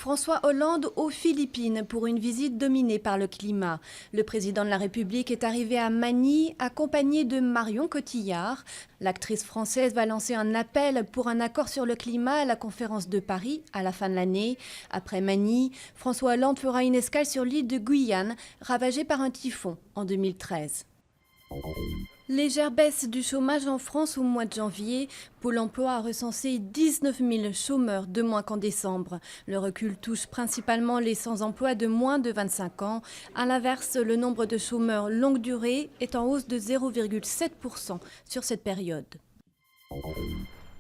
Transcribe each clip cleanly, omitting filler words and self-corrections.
François Hollande aux Philippines pour une visite dominée par le climat. Le président de la République est arrivé à Manille accompagné de Marion Cotillard. L'actrice française va lancer un appel pour un accord sur le climat à la conférence de Paris à la fin de l'année. Après Manille, François Hollande fera une escale sur l'île de Guyane, ravagée par un typhon en 2013. Légère baisse du chômage en France au mois de janvier. Pôle emploi a recensé 19 000 chômeurs de moins qu'en décembre. Le recul touche principalement les sans-emploi de moins de 25 ans. À l'inverse, le nombre de chômeurs longue durée est en hausse de 0,7% sur cette période.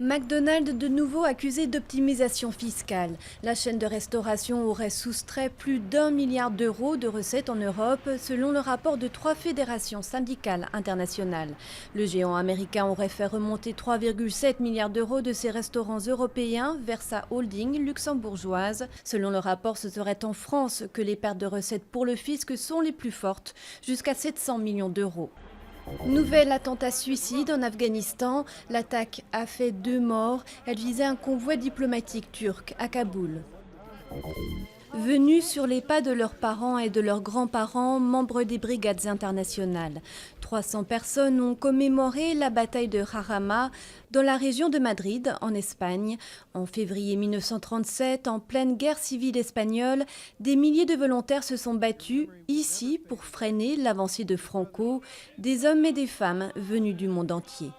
McDonald's de nouveau accusé d'optimisation fiscale. La chaîne de restauration aurait soustrait plus d'1 milliard d'euros de recettes en Europe, selon le rapport de 3 fédérations syndicales internationales. Le géant américain aurait fait remonter 3,7 milliards d'euros de ses restaurants européens vers sa holding luxembourgeoise. Selon le rapport, ce serait en France que les pertes de recettes pour le fisc sont les plus fortes, jusqu'à 700 millions d'euros. Nouvel attentat suicide en Afghanistan. L'attaque a fait 2 morts. Elle visait un convoi diplomatique turc à Kaboul. Venus sur les pas de leurs parents et de leurs grands-parents, membres des brigades internationales. 300 personnes ont commémoré la bataille de Jarama dans la région de Madrid, en Espagne. En février 1937, en pleine guerre civile espagnole, des milliers de volontaires se sont battus ici pour freiner l'avancée de Franco, des hommes et des femmes venus du monde entier.